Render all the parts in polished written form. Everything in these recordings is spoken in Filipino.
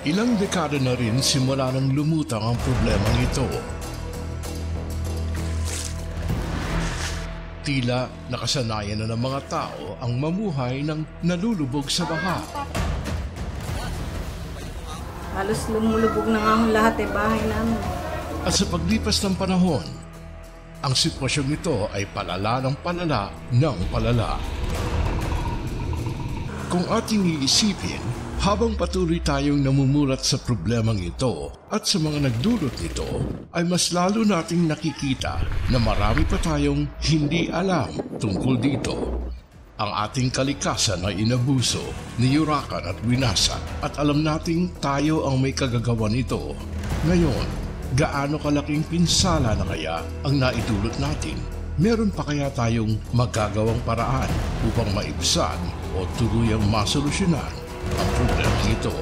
Ilang dekada na rin simula nang lumutang ang problemang ito. Tila nakasanayan na ng mga tao ang mamuhay ng nalulubog sa baha. Halos lumulubog na nga ang lahat bahay namin. At sa paglipas ng panahon, ang sitwasyong ito ay palala ng palala. Kung ating iisipin, habang patuloy tayong namumulat sa problemang ito at sa mga nagdulot nito, ay mas lalo nating nakikita na marami pa tayong hindi alam tungkol dito. Ang ating kalikasan ay inabuso, niyurakan at winasak at alam nating tayo ang may kagagawan nito. Ngayon, gaano kalaking pinsala na kaya ang naidulot natin? Meron pa kaya tayong magagawang paraan upang maibsan o tuluyang masolusyonan ang problema ito?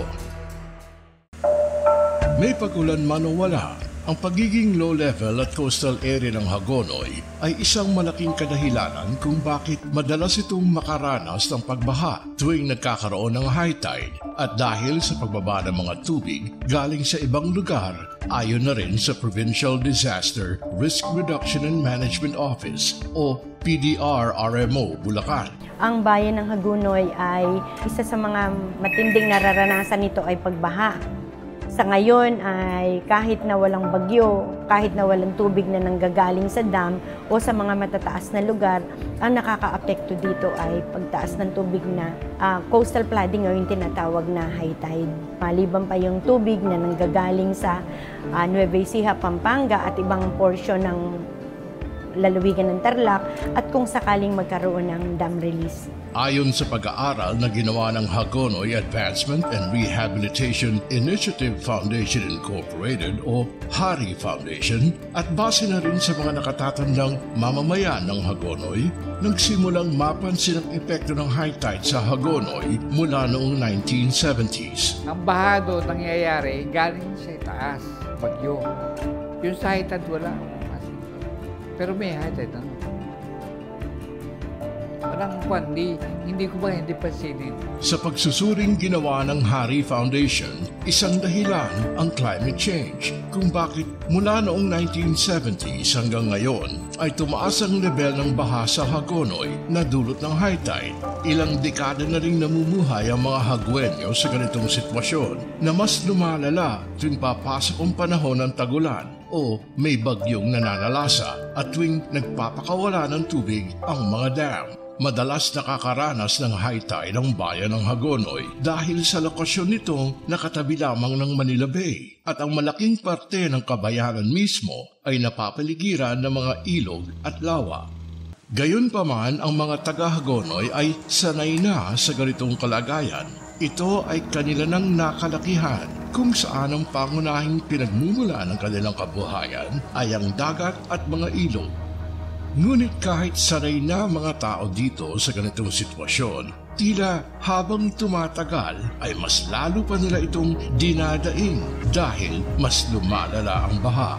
May pagulan man o wala, ang pagiging low level at coastal area ng Hagonoy ay isang malaking kadahilanan kung bakit madalas itong makaranas ng pagbaha tuwing nagkakaroon ng high tide, at dahil sa pagbaba ng mga tubig galing sa ibang lugar, ayon na rin sa Provincial Disaster Risk Reduction and Management Office o PDR-RMO, Bulacan. Ang bayan ng Hagonoy ay isa sa mga matinding nararanasan nito ay pagbaha. Sa ngayon ay kahit na walang bagyo, kahit na walang tubig na nanggagaling sa dam o sa mga matataas na lugar, ang nakaka-apekto dito ay pagtaas ng tubig na coastal flooding o yung tinatawag na high tide. Maliban pa yung tubig na nanggagaling sa Nueva Ecija, Pampanga at ibang porsyon ng lalawigan ng Tarlac at kung sakaling magkaroon ng dam release. Ayon sa pag-aaral na ginawa ng Hagonoy Advancement and Rehabilitation Initiative Foundation Incorporated o HARI Foundation, at base na rin sa mga nakatatandang mamamayan ng Hagonoy, nagsimulang mapansin ang epekto ng high tide sa Hagonoy mula noong 1970s. Ang baha doon nangyayari galing sa itaas, bagyo. Yung sa high tide wala. Pero may high tide ano? Parang hindi ko pansinin. Sa pagsusuring ginawa ng HARI Foundation, isang dahilan ang climate change kung bakit mula noong 1970s hanggang ngayon ay tumaas ang level ng baha sa Hagonoy na dulot ng high tide. Ilang dekada na ring namumuhay ang mga Haguenyo sa ganitong sitwasyon na mas lumalala tuwing papasok ang panahon ng tagulan o may bagyong nananalasa at tuwing nagpapakawala ng tubig ang mga dam. Madalas nakakaranas ng high tide ang bayan ng Hagonoy dahil sa lokasyon nitong nakatabi lamang ng Manila Bay, at ang malaking parte ng kabayanan mismo ay napapaligiran ng mga ilog at lawa. Gayunpaman, ang mga taga-Hagonoy ay sanay na sa ganitong kalagayan. Ito ay kanila nang nakalakihan, kung saan ang pangunahing pinagmumula ng kanilang kabuhayan ay ang dagat at mga ilog. Ngunit kahit sanay na mga tao dito sa ganitong sitwasyon, tila habang tumatagal ay mas lalo pa nila itong dinadaing dahil mas lumalala ang baha.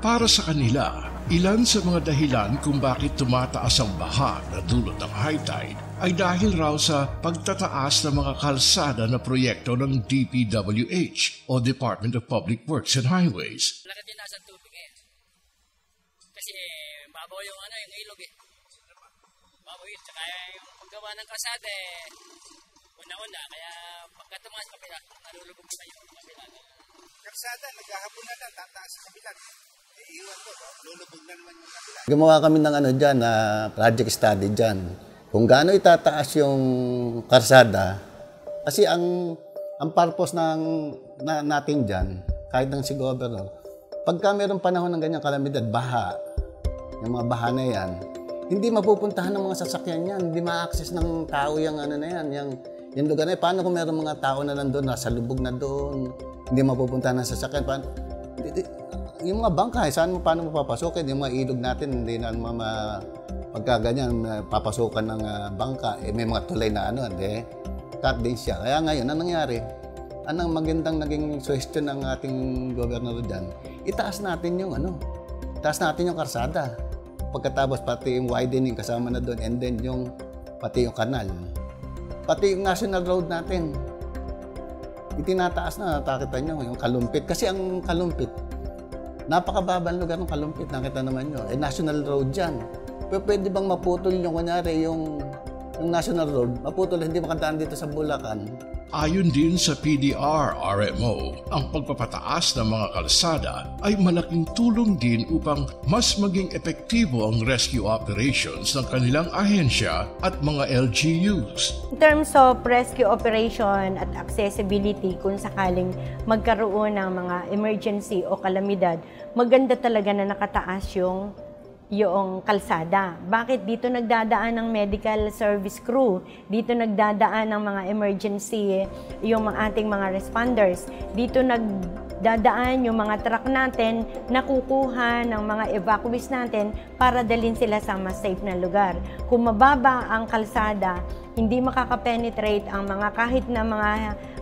Para sa kanila, ilan sa mga dahilan kung bakit tumataas ang baha na dulot ng high tide ay dahil raw sa pagtataas ng mga kalsada na proyekto ng DPWH o Department of Public Works and Highways. Malaki din nasa tubig kasi babaw yung yung ilog babaw yun, tsaka yung paggawa ng kalsada una-una, kaya pagka tumaas kapila, nalulubog na yung kapila. Kalsada, naghahapon na lang, tataas sa kapila. Iwan ko, lulubog na naman yung kapila. Gumawa kami ng dyan, project study dyan. Kung gaano itataas yung kalsada, kasi ang purpose natin dyan, kahit ng si Governor, pagka mayroong panahon ng ganyang kalamidad, baha, yung mga baha na yan, hindi mapupuntahan ng mga sasakyan yan, hindi ma-access ng tao yung yung lugar na yan. Paano kung mayroong mga tao na nandun, nasa lubog na doon, hindi mapupuntahan ng sasakyan, Yung mga bangka, paano mo papasokin? Yung mga ilog natin, hindi na pagka ganyan, papasukan ng bangka, may mga tulay na hindi. Cut din siya. Kaya ngayon, anong nangyari? Anong magandang naging suggestion ng ating gobernador dyan? Itaas natin yung karsada. Pagkatapos pati yung widening kasama na doon, and then pati yung kanal. Pati yung national road natin. Itinataas na, nakita nyo, yung Kalumpit. Kasi ang Kalumpit, napakababang lugar ng Kalumpit, nakita naman nyo. National road dyan. Pero pwede bang maputol yung national road, maputol, hindi makadaan dito sa Bulacan? Ayon din sa PDR-RMO, ang pagpapataas ng mga kalsada ay malaking tulong din upang mas maging epektibo ang rescue operations ng kanilang ahensya at mga LGUs. In terms of rescue operation at accessibility, kung sakaling magkaroon ng mga emergency o kalamidad, maganda talaga na nakataas yung kalsada. Bakit? Dito nagdadaan ng medical service crew. Dito nagdadaan ng mga emergency, yung ating mga responders. Dito nagdadaan yung mga truck natin na kukuha ng mga evacuees natin para dalhin sila sa mas safe na lugar. Kung mababa ang kalsada, hindi makakapenetrate ang kahit na mga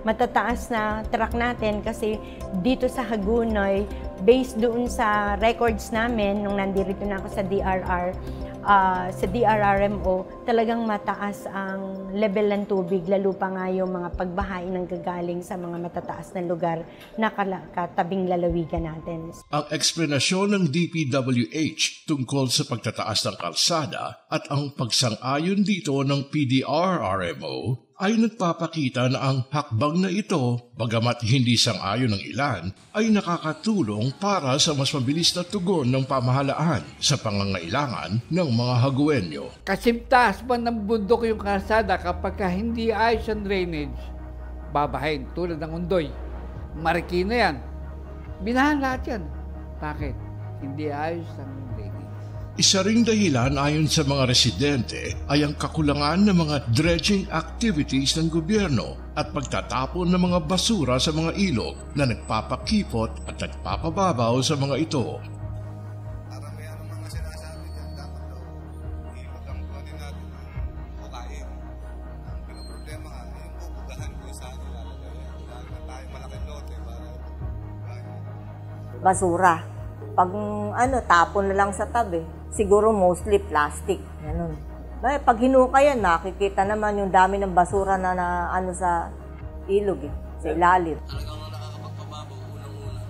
matataas na truck natin kasi dito sa Hagonoy, based doon sa records namin nung nandito na ako sa sa DRRMO, talagang mataas ang level ng tubig, lalo pa nga yung mga pagbahain ng gagaling sa mga matataas na lugar na katabing lalawigan natin. Ang eksplanasyon ng DPWH tungkol sa pagtataas ng kalsada at ang pagsang-ayon dito ng PDR-RMO ay nagpapakita na ang hakbang na ito, bagamat hindi sang-ayon ng ilan, ay nakakatulong para sa mas mabilis na tugon ng pamahalaan sa pangangailangan ng mga Haguenyo. Kasimtaas pa ng bundok yung kalsada kapag hindi ayos ang drainage, babahin tulad ng Undoy. Marikina yan. Binahan lahat yan. Bakit? Hindi ayos ang drainage. Isa ring dahilan ayon sa mga residente ay ang kakulangan ng mga dredging activities ng gobyerno at pagtatapon ng mga basura sa mga ilog na nagpapakipot at nagpapababaw sa mga ito. Para may mga sinasabi dyan, dapat daw ilog ang kunin natin ang bukain. Ang pinaproblema nga, yung bubugahan ko saan ilalagay yan. Dahil na tayo malaking lote para basura. Pag tapon na lang sa tabi, siguro mostly plastic. Ganun. Pag hinuka yan, nakikita naman yung dami ng basura na sa ilog, sa ilalim. Talagang nakakapagpababaw unang-una,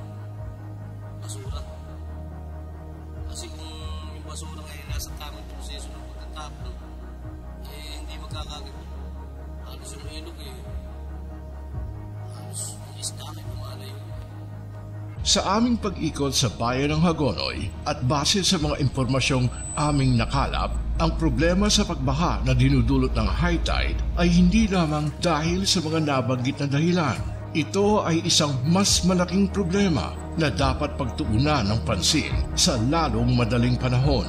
basura. Kasi kung yung basura ngayon nasa tamang proseso ng pagtatapon, hindi magkakagit. Halos yung ilog halos yung isda ay pumalay. Sa aming pag-ikot sa bayan ng Hagonoy at base sa mga impormasyong aming nakalap, ang problema sa pagbaha na dinudulot ng high tide ay hindi lamang dahil sa mga nabanggit na dahilan. Ito ay isang mas malaking problema na dapat pagtuunan ng pansin sa lalong madaling panahon.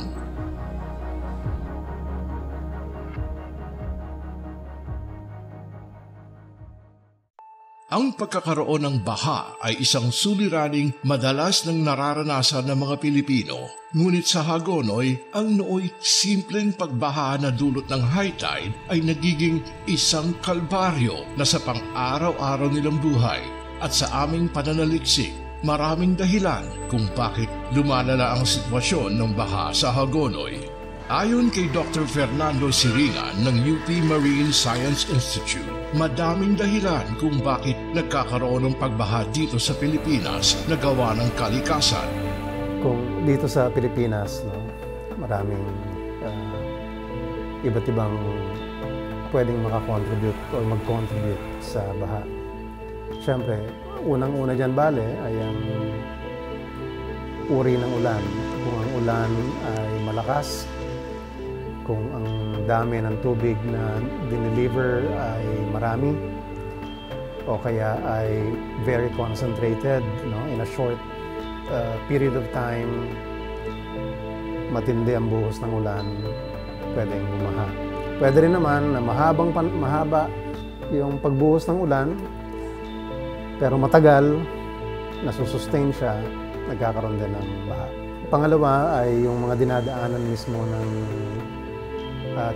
Ang pagkakaroon ng baha ay isang suliraning madalas nang nararanasan ng mga Pilipino. Ngunit sa Hagonoy, ang nooy simpleng pagbaha na dulot ng high tide ay nagiging isang kalbaryo na sa pang-araw-araw nilang buhay. At sa aming pananaliksik, maraming dahilan kung bakit lumalala ang sitwasyon ng baha sa Hagonoy. Ayon kay Dr. Fernando Siringan ng UP Marine Science Institute, madaming dahilan kung bakit nagkakaroon ng pagbaha dito sa Pilipinas na gawa ng kalikasan. Kung dito sa Pilipinas, maraming iba't ibang pwedeng makakontribute o mag-contribute sa baha. Siyempre, unang-una dyan ay ang uri ng ulan. Kung ang ulan ay malakas, kung ang dami ng tubig na dineliver ay marami, o kaya ay very concentrated, in a short period of time, matindi ang buhos ng ulan, pwedeng bumaha. Pwede rin naman na mahaba yung pagbuhos ng ulan, pero matagal, nasusustain siya, nagkakaroon din ng baha. Pangalawa ay yung mga dinadaanan mismo ng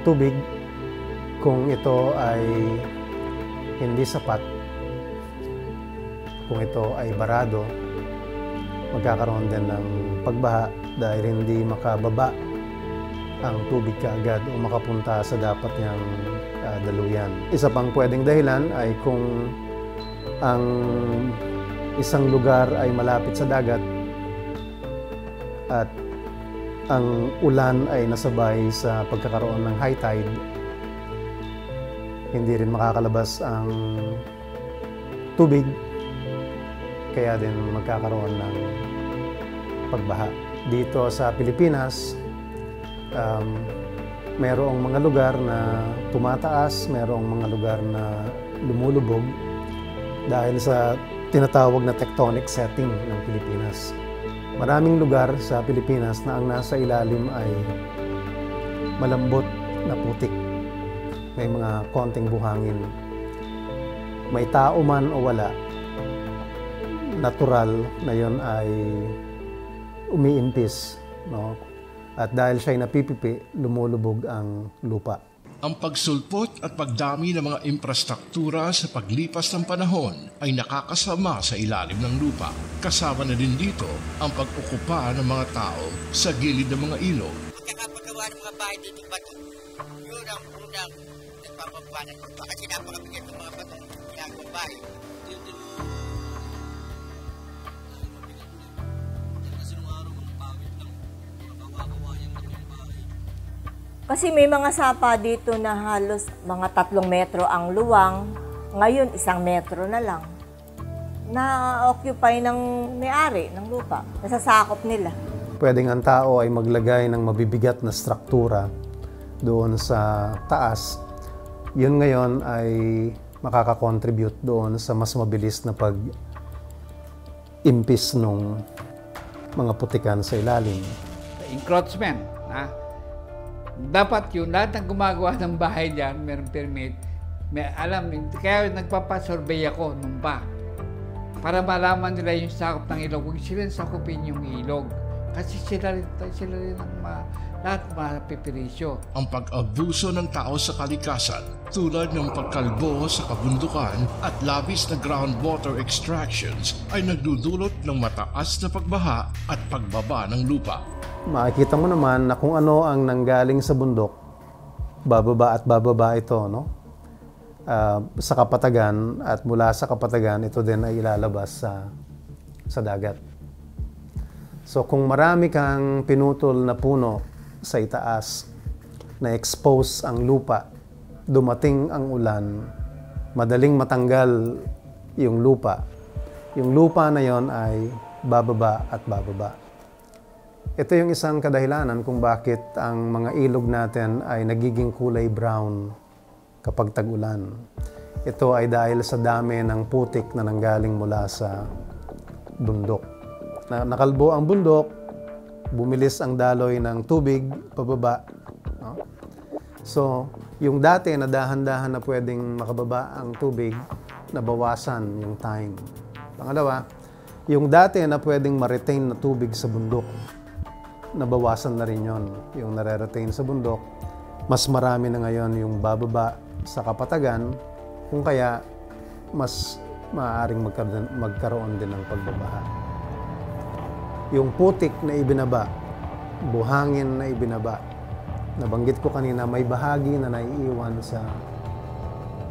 tubig. Kung ito ay hindi sapat, kung ito ay barado, magkakaroon din ng pagbaha dahil hindi makababa ang tubig kaagad o makapunta sa dapat niyang daluyan. Isa pang pwedeng dahilan ay kung ang isang lugar ay malapit sa dagat at ang ulan ay nasabay sa pagkakaroon ng high tide, hindi rin makakalabas ang tubig, kaya din magkakaroon ng pagbaha. Dito sa Pilipinas, mayroong mga lugar na tumataas, mayroong mga lugar na lumulubog dahil sa tinatawag na tectonic setting ng Pilipinas. Maraming lugar sa Pilipinas na ang nasa ilalim ay malambot na putik. May mga konting buhangin. May tao man o wala, natural na yon ay umiimpis, no? At dahil siya'y napipipi, lumulubog ang lupa. Ang pagsulpot at pagdami ng mga infrastruktura sa paglipas ng panahon ay nakakasama sa ilalim ng lupa. Kasama na din dito ang pag-okupa ng mga tao sa gilid ng mga ilog. Pagkakapagawa ng mga bahay dito bato, yun ang unang nagpapagawa ng lupa kasi napakabigat ng mga batong ginagawang bahay. Kasi may mga sapa dito na halos mga 3 metro ang luwang, ngayon 1 metro na lang. Na-occupy ng may-ari ng lupa, nasasakop nila. Pwedeng ang tao ay maglagay ng mabibigat na struktura doon sa taas. Yun ngayon ay makakakontribute doon sa mas mabilis na pag-impis ng mga putikan sa ilalim. Encroachment, dapat yung lahat ng gumagawa ng bahay dyan, mayroong permit, may alam, kaya nagpapasurvey ako nung pa. Para malaman nila yung sakop ng ilog, huwag sila sakupin yung ilog. Kasi sila rin ang lahat mapipirisyo. Ang pag-abuso ng tao sa kalikasan tulad ng pagkalbo sa kabundukan at labis na groundwater extractions ay nagdudulot ng mataas na pagbaha at pagbaba ng lupa. Makikita mo naman na kung ano ang nanggaling sa bundok, bababa at bababa ito, no? Sa kapatagan, at mula sa kapatagan, ito din ay ilalabas sa dagat. So kung marami kang pinutol na puno sa itaas, na expose ang lupa, dumating ang ulan, madaling matanggal yung lupa na yon ay bababa at bababa. Ito yung isang kadahilanan kung bakit ang mga ilog natin ay nagiging kulay brown kapag tag-ulan. Ito ay dahil sa dami ng putik na nanggaling mula sa bundok. Nakalbo ang bundok, bumilis ang daloy ng tubig pababa. No? So, yung dati na dahan-dahan na pwedeng makababa ang tubig, nabawasan yung time. Pangalawa, yung dati na pwedeng ma-retain na tubig sa bundok, nabawasan na rin yon. Yung nare-retain sa bundok, mas marami na ngayon yung bababa sa kapatagan, kung kaya mas maaaring magkaroon din ng pagbabaha. Yung putik na ibinaba, buhangin na ibinaba, nabanggit ko kanina, may bahagi na naiiwan sa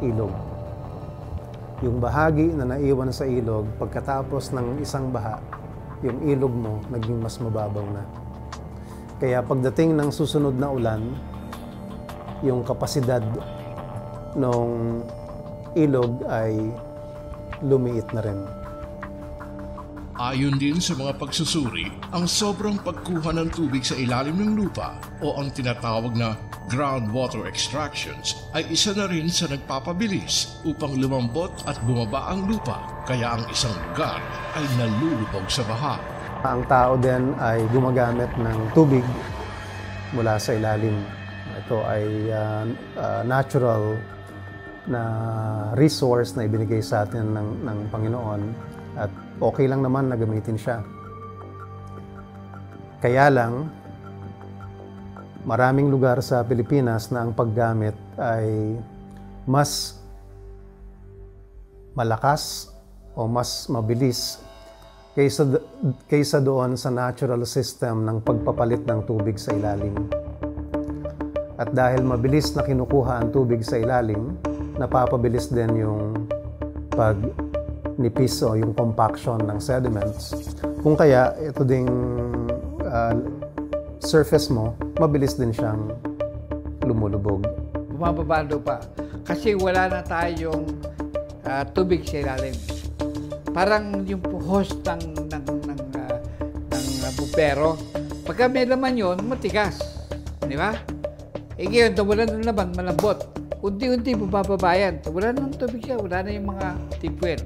ilog. Yung bahagi na naiwan sa ilog, pagkatapos ng isang baha, yung ilog mo naging mas mababaw na. Kaya pagdating ng susunod na ulan, yung kapasidad ng ilog ay lumiit na rin. Ayon din sa mga pagsusuri, ang sobrang pagkuha ng tubig sa ilalim ng lupa o ang tinatawag na groundwater extractions ay isa na rin sa nagpapabilis upang lumambot at bumaba ang lupa, kaya ang isang lugar ay nalulubog sa baha. Ang tao din ay gumagamit ng tubig mula sa ilalim. Ito ay natural na resource na ibinigay sa atin ng Panginoon at okay lang naman na gamitin siya. Kaya lang, maraming lugar sa Pilipinas na ang paggamit ay mas malakas o mas mabilis kaysa doon sa natural system ng pagpapalit ng tubig sa ilalim. At dahil mabilis na kinukuha ang tubig sa ilalim, napapabilis din yung pagnipis o yung compaction ng sediments. Kung kaya, ito ding surface mo, mabilis din siyang lumulubog. Bumababa pa. Kasi wala na tayong tubig sa ilalim. Parang yung host ng bupero, pagka may laman yun, matigas. Di ba? Ngayon, wala na naman, malambot. Unti-unti bumababa yan. Wala na ng tubig siya, wala na yung mga tipwel.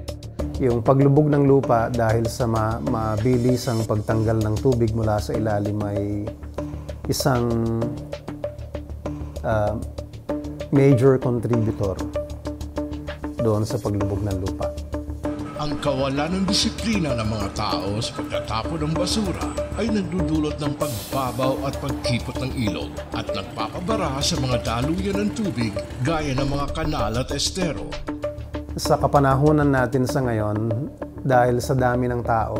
Yung paglubog ng lupa dahil sa mabilis ang pagtanggal ng tubig mula sa ilalim ay isang major contributor doon sa paglubog ng lupa. Ang kawalan ng disiplina ng mga tao sa pagtatapon ng basura ay nagdudulot ng pagbabaw at pagkipot ng ilog at nagpapabara sa mga daluyan ng tubig gaya ng mga kanal at estero. Sa kapanahunan natin sa ngayon, dahil sa dami ng tao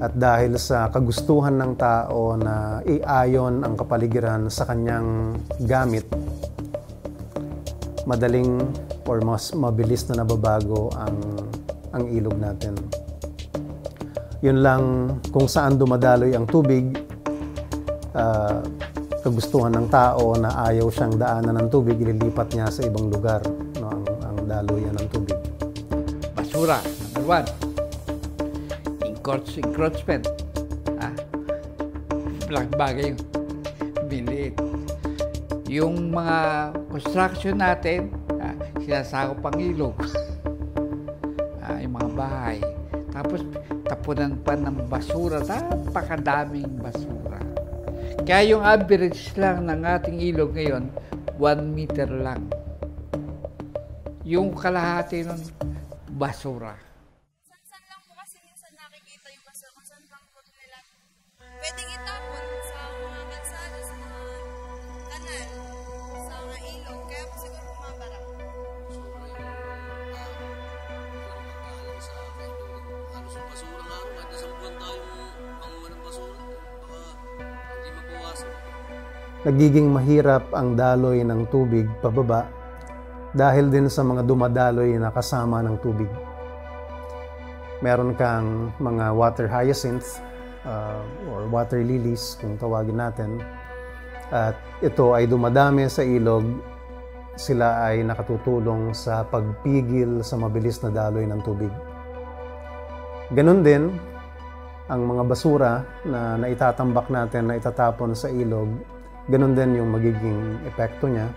at dahil sa kagustuhan ng tao na iayon ang kapaligiran sa kanyang gamit, madaling or mas mabilis na nababago ang ilog natin. Yun lang, kung saan dumadaloy ang tubig, kagustuhan ng tao na ayaw siyang daanan ng tubig, ililipat niya sa ibang lugar, no, ang daluyan ng tubig. Basura, number 1. Encroachment. Black bagay yung biliit. Yung mga construction natin, sinasakop ang ilog. Yung mga bahay. Tapos tapunan pa ng basura, napakadaming basura. Kaya yung average lang ng ating ilog ngayon, 1 meter lang. Yung kalahati nun, basura. Saan lang po kasi minsan nakikita yung basura kung saan lang po nila pwedeng itapon sa mga kalsada, sa mga kanal, sa mga ilog. Kaya po siguro bumabara. Halos yung basura nga rin, kahit nasang buwan tayo panguha ng basura, baka hindi mabawasan. Nagiging mahirap ang daloy ng tubig pababa dahil din sa mga dumadaloy na kasama ng tubig. Meron kang mga water hyacinth or water lilies kung tawagin natin, at ito ay dumadami sa ilog. Sila ay nakatutulong sa pagpigil sa mabilis na daloy ng tubig. Ganon din ang mga basura na naitatambak natin, na itatapon sa ilog. Ganon din yung magiging epekto niya.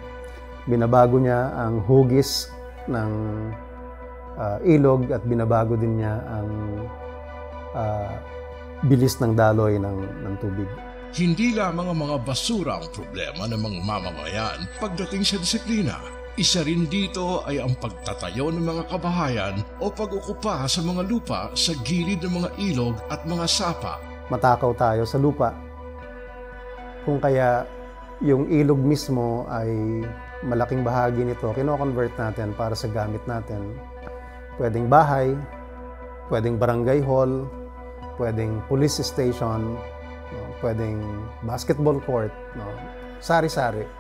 Binabago niya ang hugis ng ilog at binabago din niya ang bilis ng daloy ng tubig. Hindi lamang ang mga basura ang problema ng mga mamamayan pagdating sa disiplina. Isa rin dito ay ang pagtatayo ng mga kabahayan o pag-ukupa sa mga lupa sa gilid ng mga ilog at mga sapa. Matakaw tayo sa lupa. Kung kaya yung ilog mismo ay malaking bahagi nito, kino-convert natin para sa gamit natin. Pwedeng bahay, pwedeng barangay hall, pwedeng police station, pwedeng basketball court, sari-sari.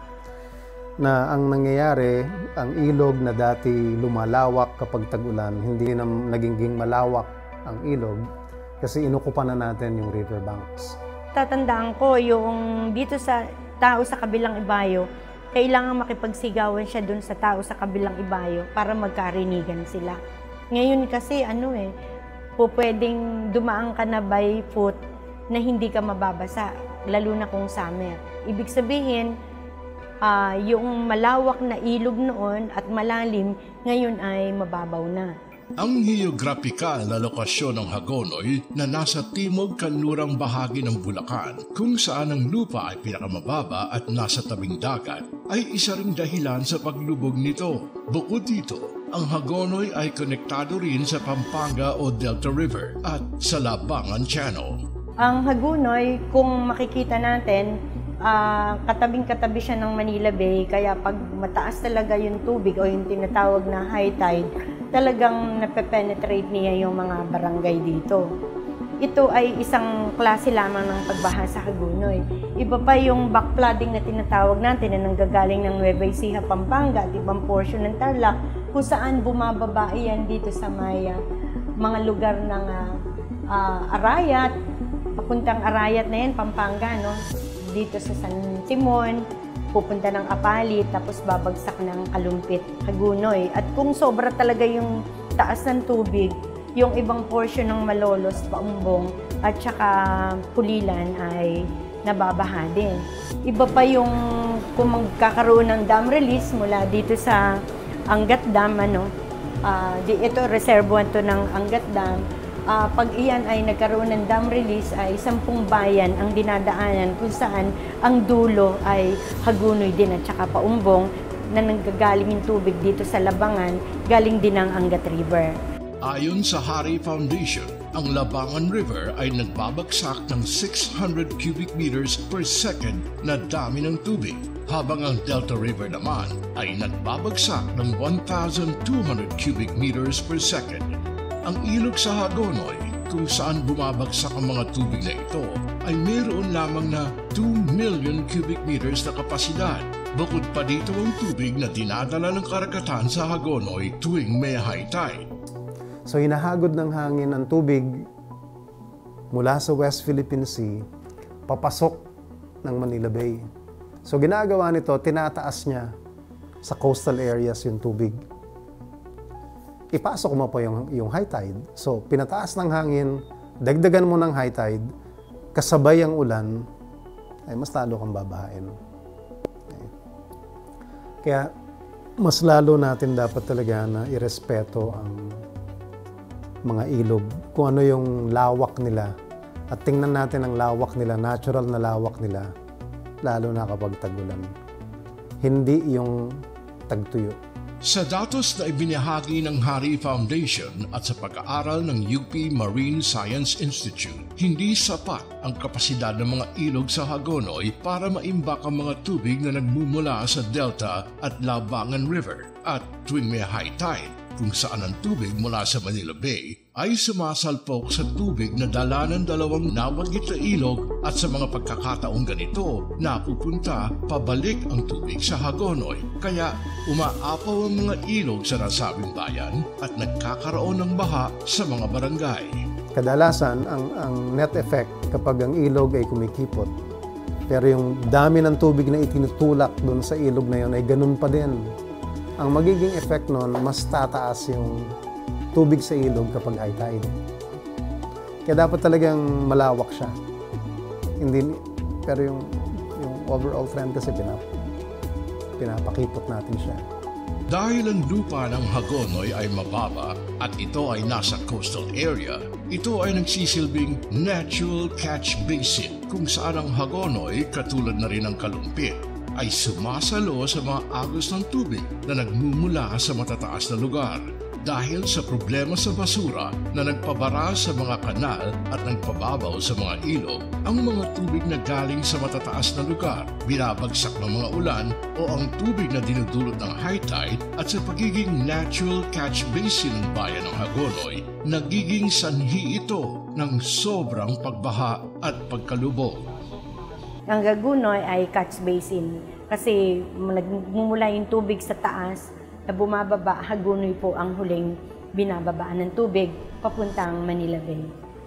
Na ang nangyayari, ang ilog na dati lumalawak kapag tag-ulan, hindi na naging malawak ang ilog kasi inukupan na natin yung riverbanks. Tatandaan ko yung dito sa tao sa kabilang ibayo, kailangan makipagsigawan siya dun sa tao sa kabilang ibayo para magkarinigan sila. Ngayon kasi pwedeng dumaan ka na by foot na hindi ka mababasa, lalo na kung summer. Ibig sabihin, yung malawak na ilog noon at malalim, ngayon ay mababaw na. Ang geographical na lokasyon ng Hagonoy na nasa timog kanlurang bahagi ng Bulacan, kung saan ang lupa ay pinakamababa at nasa tabing dagat, ay isa ring dahilan sa paglubog nito. Bukod dito, ang Hagonoy ay konektado rin sa Pampanga o Delta River at sa Labangan Channel. Ang Hagonoy, kung makikita natin, katabing-katabi siya ng Manila Bay, kaya pag mataas talaga yung tubig o yung tinatawag na high tide, talagang nape-penetrate niya yung mga barangay dito. Ito ay isang klase lamang ng pagbaha sa Hagonoy. Iba pa yung backflooding na tinatawag natin na nanggagaling ng Nueva Ecija, Pampanga at ibang portion ng Tarlac, kung saan bumababa yan dito sa may mga lugar ng Arayat, papuntang Arayat na yan, Pampanga, no? Dito sa San Simon, pupunta ng Apalit, tapos babagsak ng Kalumpit, Hagonoy. At kung sobra talaga yung taas ng tubig, yung ibang portion ng Malolos, Paumbong, at saka Pulilan ay nababaha din. Iba pa yung kung magkakaroon ng dam release mula dito sa Angat Dam, ito reservoir to ng Angat Dam. Pag iyan ay nagkaroon ng dam release ay 10 bayan ang dinadaanan kung saan ang dulo ay Hagonoy din at saka Paumbong na nanggagaling yung tubig dito sa Labangan, galing din ang Angat River. Ayon sa Hari Foundation, ang Labangan River ay nagbabagsak ng 600 cubic meters per second na dami ng tubig, habang ang Delta River naman ay nagbabagsak ng 1,200 cubic meters per second. Ang ilog sa Hagonoy, kung saan bumabagsak ang mga tubig na ito, ay mayroon lamang na 2 million cubic meters na kapasidad. Bukod pa dito ang tubig na dinadala ng karagatan sa Hagonoy tuwing may high tide. So hinahagod ng hangin ang tubig mula sa West Philippine Sea papasok ng Manila Bay. So ginagawa nito, tinataas niya sa coastal areas yung tubig. Ipasok mo po yung high tide. So pinataas ng hangin, dagdagan mo ng high tide, kasabay ang ulan, ay mas lalo kang babahain. Okay. Kaya mas lalo natin dapat talaga na irespeto ang mga ilog, kung ano yung lawak nila. At tingnan natin ang lawak nila, natural na lawak nila, lalo na kapag tag-ulan. Hindi yung tagtuyo. Sa datos na ibinahagi ng Hari Foundation at sa pag-aaral ng UP Marine Science Institute, hindi sapat ang kapasidad ng mga ilog sa Hagonoy para maimbak ang mga tubig na nagmumula sa Delta at Labangan River. At tuwing may high tide, kung saan ang tubig mula sa Manila Bay ay sumasalpok sa tubig na dala ng dalawang nabanggit na ilog, at sa mga pagkakataong ganito, napupunta pabalik ang tubig sa Hagonoy. Kaya umaapaw ang mga ilog sa nasabing bayan at nagkakaroon ng baha sa mga barangay. Kadalasan, ang net effect kapag ang ilog ay kumikipot, pero yung dami ng tubig na itinutulak doon sa ilog na yun ay ganun pa din. Ang magiging effect nun, mas tataas yung tubig sa ilog kapag high tide. Kaya dapat talagang malawak siya. Pero yung overall trend kasi pinapakipot natin siya. Dahil ang lupa ng Hagonoy ay mababa at ito ay nasa coastal area, ito ay nagsisilbing natural catch basin, kung saan ang Hagonoy, katulad na rin ng Kalumpit, ay sumasalo sa mga agos ng tubig na nagmumula sa matataas na lugar. Dahil sa problema sa basura na nagpabara sa mga kanal at nagpababaw sa mga ilog, ang mga tubig na galing sa matataas na lugar, binabagsak ng mga ulan o ang tubig na dinudulot ng high tide, at sa pagiging natural catch basin ng bayan ng Hagonoy, nagiging sanhi ito ng sobrang pagbaha at pagkalubog. Ang Hagonoy ay catch basin kasi nagmumula yung tubig sa taas na bumababa. Hagonoy po ang huling binababaan ng tubig papuntang Manila Bay.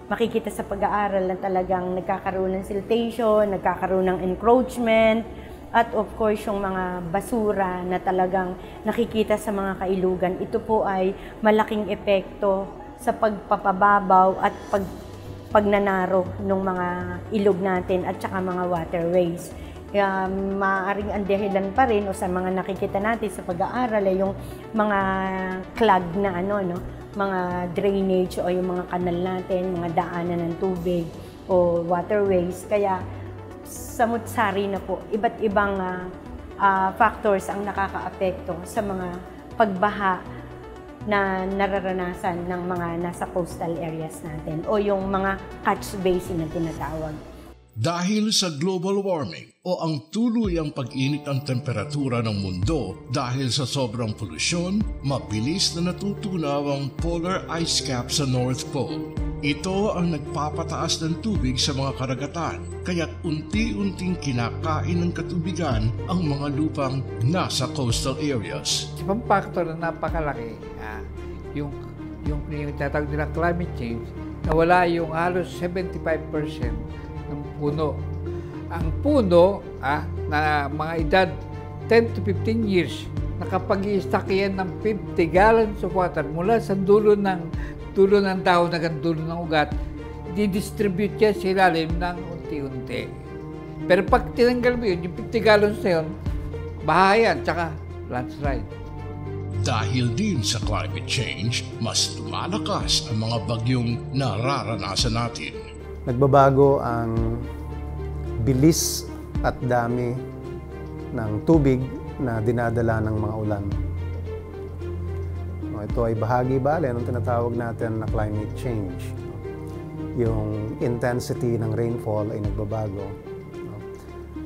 Makikita sa pag-aaral na talagang nagkakaroon ng siltation, nagkakaroon ng encroachment, at of course yung mga basura na talagang nakikita sa mga kailugan. Ito po ay malaking epekto sa pagpapababaw at pagnanaro ng mga ilog natin at saka mga waterways. Kaya maaaring ang dahilan pa rin o sa mga nakikita natin sa pag-aaral ay yung mga clog na mga drainage o yung mga kanal natin, mga daanan ng tubig o waterways. Kaya samut-sari na po, iba't ibang factors ang nakakaapekto sa mga pagbaha na nararanasan ng mga nasa coastal areas natin o yung mga catch basin na tinatawag. Dahil sa global warming o ang tuluyang pag-init ng temperatura ng mundo dahil sa sobrang polusyon, mabilis na natutunaw ang polar ice cap sa North Pole. Ito ang nagpapataas ng tubig sa mga karagatan, kaya't unti-unting kinakain ng katubigan ang mga lupang nasa coastal areas. Ibang factor na napakalaki, yung tatawag nila climate change, nawala yung halos 75% ng puno. Ang puno na mga edad 10 to 15 years, nakapag-i-stack yan ng 50 gallons of water mula sa dulo ng dahon hanggang dulo ng ugat, didistribute yan sa ilalim ng unti-unti. Pero pag tinanggal mo yun, yung 50 gallons na yun, baha yan, tsaka landslide. Dahil din sa climate change, mas lumalakas ang mga bagyong nararanasan natin. Nagbabago ang bilis at dami ng tubig na dinadala ng mga ulan. Ito ay bahagi bale ng tinatawag natin na climate change. Yung intensity ng rainfall ay nagbabago.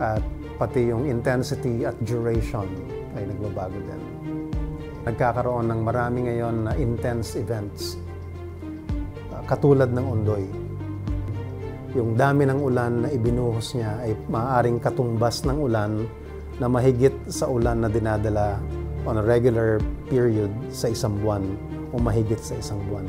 At pati yung intensity at duration ay nagbabago din. Nagkakaroon ng marami ngayon na intense events, katulad ng Ondoy. Yung dami ng ulan na ibinuhos niya ay maaaring katumbas ng ulan na mahigit sa ulan na dinadala on a regular period sa isang buwan o mahigit sa isang buwan.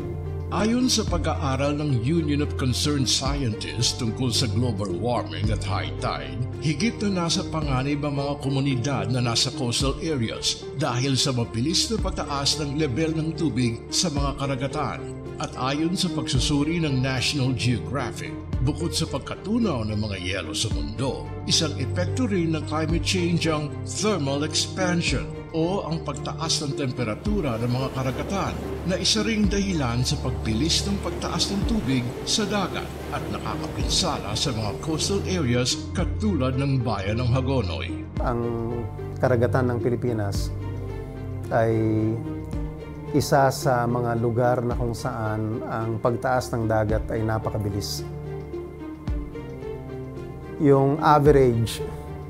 Ayon sa pag-aaral ng Union of Concerned Scientists tungkol sa global warming at high tide, higit na nasa panganib ang mga komunidad na nasa coastal areas dahil sa mabilis na pagtaas ng level ng tubig sa mga karagatan. At ayon sa pagsusuri ng National Geographic, bukod sa pagkatunaw ng mga yelo sa mundo, isang epekto rin ng climate change ang thermal expansion o ang pagtaas ng temperatura ng mga karagatan na isa ring dahilan sa pagbilis ng pagtaas ng tubig sa dagat at nakakapinsala sa mga coastal areas katulad ng bayan ng Hagonoy. Ang karagatan ng Pilipinas ay isa sa mga lugar na kung saan ang pagtaas ng dagat ay napakabilis. Yung average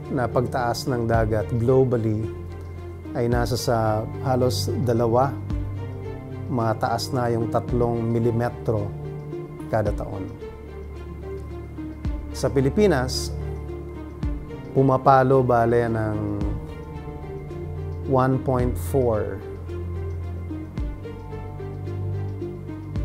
na pagtaas ng dagat globally ay nasa sa halos 2, mataas na yung 3 milimetro kada taon. Sa Pilipinas, pumapalo bale ng 1.4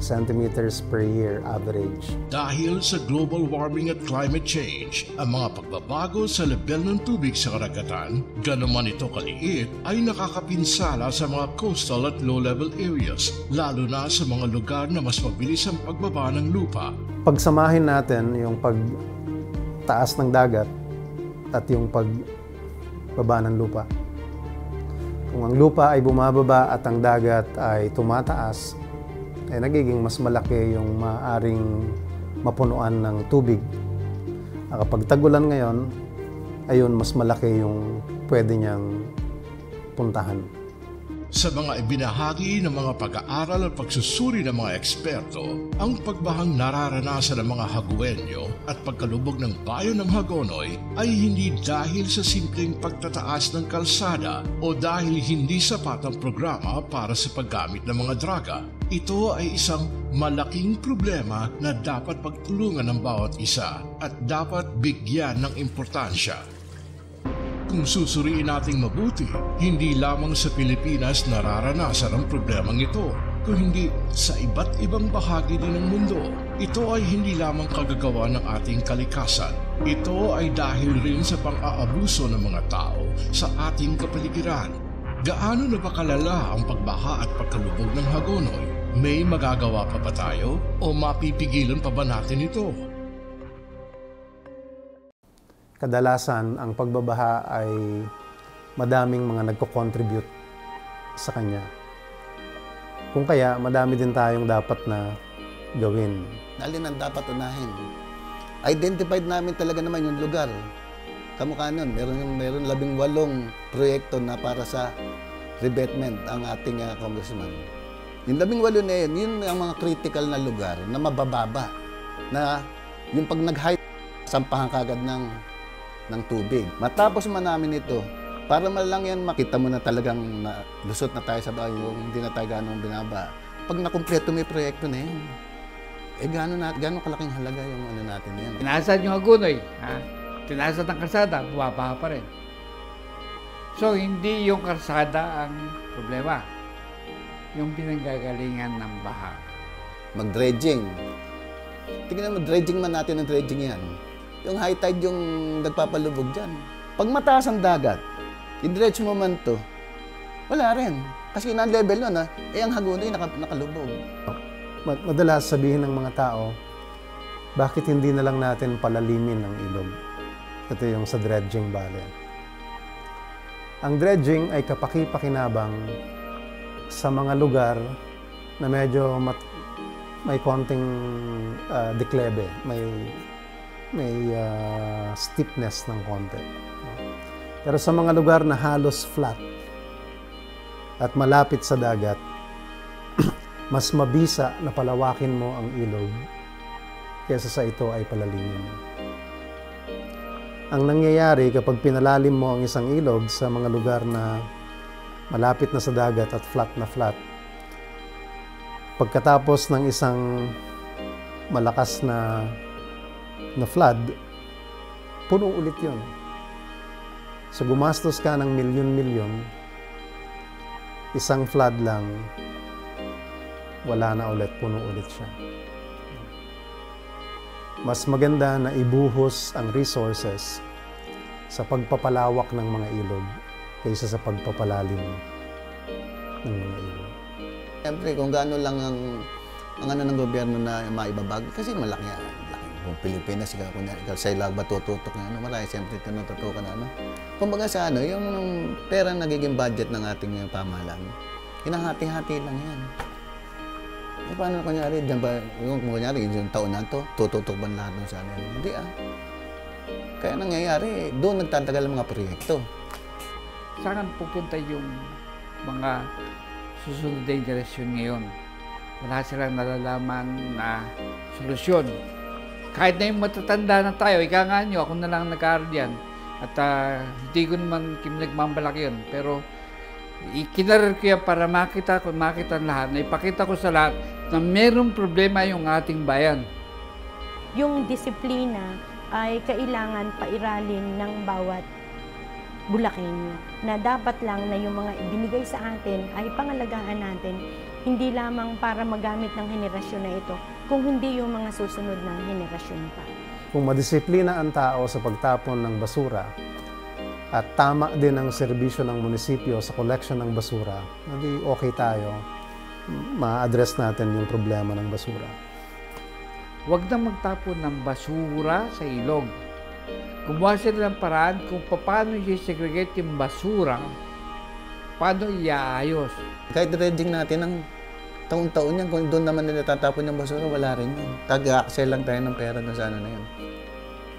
centimeters per year average. Dahil sa global warming at climate change, ang mga pagbabago sa level ng tubig sa karagatan, ganuman ito kaliit, ay nakakapinsala sa mga coastal at low-level areas, lalo na sa mga lugar na mas mabilis ang pagbaba ng lupa. Pagsamahin natin yung pagtaas ng dagat at yung pagbaba ng lupa. Kung ang lupa ay bumababa at ang dagat ay tumataas, ay nagiging mas malaki yung maaaring mapunuan ng tubig. Kapag tag-ulan ngayon, ayun, mas malaki yung pwede niyang puntahan. Sa mga ibinahagi ng mga pag-aaral at pagsusuri ng mga eksperto, ang pagbahang nararanasan ng mga Haguenyo at pagkalubog ng bayan ng Hagonoy ay hindi dahil sa simpleng pagtataas ng kalsada o dahil hindi sapat ang programa para sa paggamit ng mga draga. Ito ay isang malaking problema na dapat pagtulungan ng bawat isa at dapat bigyan ng importansya. Kung susuriin nating mabuti, hindi lamang sa Pilipinas nararanasan ang problemang ito, kung hindi sa iba't ibang bahagi din ng mundo. Ito ay hindi lamang kagagawa ng ating kalikasan. Ito ay dahil rin sa pang-aabuso ng mga tao sa ating kapaligiran. Gaano na ba kalala ang pagbaha at pagkalubog ng Hagonoy? May magagawa pa ba tayo o mapipigilan pa ba natin ito? Kadalasan, ang pagbabaha ay madaming mga nagko-contribute sa kanya. Kung kaya, madami din tayong dapat na gawin. Alin ang dapat unahin? Identified namin talaga naman yung lugar. Kamukha nun, meron 18 proyekto na para sa revetment ang ating congressman. Yung 18 na yun ang mga critical na lugar na mabababa. Na yung pag nag-high, sampahan kagad ng tubig. Matapos man namin ito, para man lang yan makita mo na talagang lusot na tayo sa bayo, hindi na tayo gano'ng binaba. Pag nakumpleto may proyekto na yan, gano'ng kalaking halaga yung ano natin yan. Tinasad yung Agunoy, ha? Tinasad ang kalsada, bumabaha pa rin. So, hindi yung kalsada ang problema. Yung pinanggagalingan ng baha. Mag-dredging. Tingnan mo, dredging man natin ang dredging yan. Yung high tide yung nagpapalubog dyan. Pag mataas ang dagat, i-dredge mo man to, wala rin. Kasi yun ang level nun, ang Hagonoy nakalubog. Madalas sabihin ng mga tao, bakit hindi na lang natin palalimin ang ilog? Ito yung sa dredging bale. Ang dredging ay kapaki-pakinabang sa mga lugar na medyo may konting deklebe, may steepness ng konti. Pero sa mga lugar na halos flat at malapit sa dagat, mas mabisa na palawakin mo ang ilog kaysa sa ito ay palalimin. Ang nangyayari kapag pinalalim mo ang isang ilog sa mga lugar na malapit na sa dagat at flat, pagkatapos ng isang malakas na flood, puno ulit yun. So gumastos ka ng milyon-milyon, isang flood lang, wala na ulit, puno ulit siya. Mas maganda na ibuhos ang resources sa pagpapalawak ng mga ilog kaysa sa pagpapalalim ng mga ilog. Siyempre, kung gaano lang ang ano ng gobyerno na maibabag, kasi malaki yan. Kung Pilipinas, ikaw sa ilag ba tututok na ano, marami siyempre ito natutukan na ano. Kumbaga sa ano, yung pera nagiging budget ng ating pamahalaan, hinahati-hati lang yan. E paano kunyari, dyan ba, kunyari, yung taon na ito, tututok ba lahat ng sana? Hindi Kaya nangyayari, doon nagtatagal ang mga proyekto. Saan pupunta yung mga susunod na generasyon ngayon? Wala silang nalalaman na solusyon. Kahit na yung matatanda na tayo, ika nga nyo, ako na lang nag-aaral yan. At hindi ko naman nagmambalak yun. Pero ikinarir ko yan para makita lahat, na ipakita ko sa lahat na mayroong problema yung ating bayan. Yung disiplina ay kailangan pairalin ng bawat Bulakenyo, na dapat lang na yung mga ibinigay sa atin ay pangalagaan natin, hindi lamang para magamit ng henerasyon na ito, kung hindi yung mga susunod na henerasyon pa. Kung madisiplina ang tao sa pagtapon ng basura at tama din ang serbisyo ng munisipyo sa collection ng basura, hindi okay tayo, ma-address natin yung problema ng basura. Huwag na magtapon ng basura sa ilog. Gumawa sila ng paraan kung paano i-segregate yung basura, paano iaayos. Kahit dredging natin ang taon-taon yan, kung doon naman nila tatapon yung basura, wala rin yan. Tag-access lang tayo ng pera doon sa ano na yan.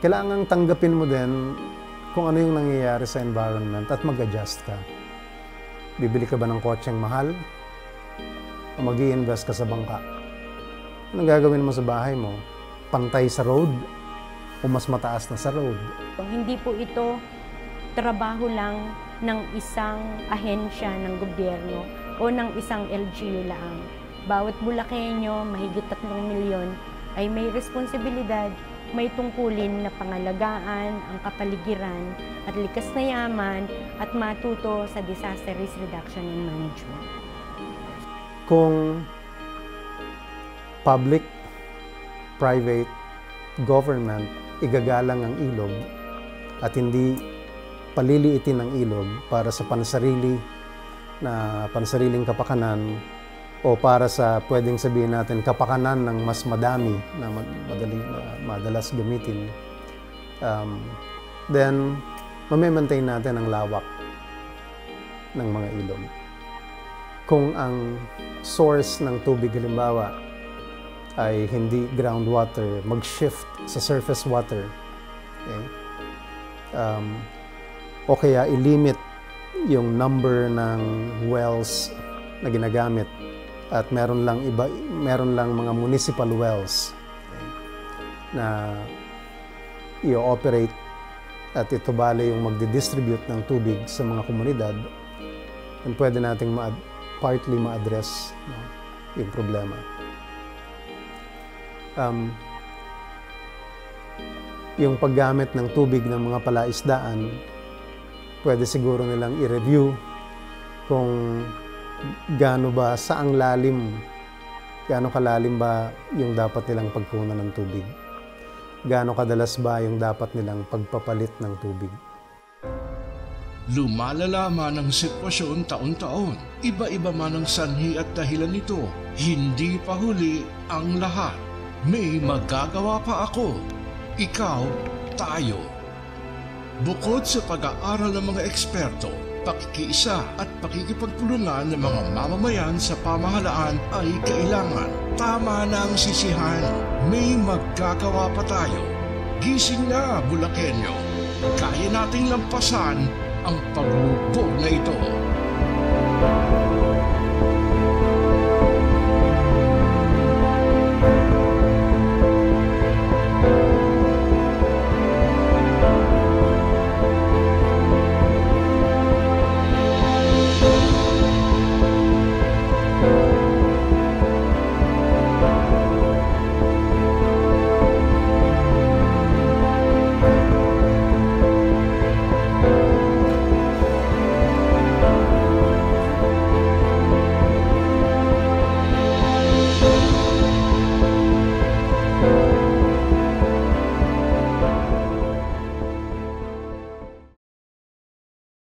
Kailangan tanggapin mo din kung ano yung nangyayari sa environment at mag-adjust ka. Bibili ka ba ng kotseng mahal? O mag-i-invest ka sa bangka? Anong gagawin mo sa bahay mo? Pantay sa road? O mas mataas na sa road? Hindi po ito trabaho lang ng isang ahensya ng gobyerno o ng isang LGU lang. Bawat Bulakenyo, mahigit 3 milyon, ay may responsibilidad, may tungkulin na pangalagaan ang kapaligiran at likas na yaman at matuto sa disaster risk reduction and management. Kung public, private, government, igagalang ang ilog at hindi paliliitin ang ilog para sa pansariling kapakanan o para sa pwedeng sabihin natin kapakanan ng mas madami na madalas gamitin, then mamaintain natin ang lawak ng mga ilog. Kung ang source ng tubig halimbawa ay hindi groundwater, mag-shift sa surface water. Okay? O kaya ilimit yung number ng wells na ginagamit At meron lang mga municipal wells na i-operate at ito bale yung magdi-distribute ng tubig sa mga komunidad, and pwede nating partly ma-address yung problema. Yung paggamit ng tubig ng mga palaisdaan, pwede siguro nilang i-review kung gaano kalalim ba yung dapat nilang pagkunan ng tubig. Gaano kadalas ba yung dapat nilang pagpapalit ng tubig. Lumalala man ang sitwasyon taon-taon. Iba-iba man ang sanhi at dahilan nito. Hindi pa huli ang lahat. May magagawa pa ako. Ikaw, tayo. Bukod sa pag-aaral ng mga eksperto, pakikiisa at pakikipagtulungan ng mga mamamayan sa pamahalaan ay kailangan. Tama na ang sisihan. May magagawa pa tayo. Gising na, Bulakenyo. Kaya nating lampasan ang paglubog na ito.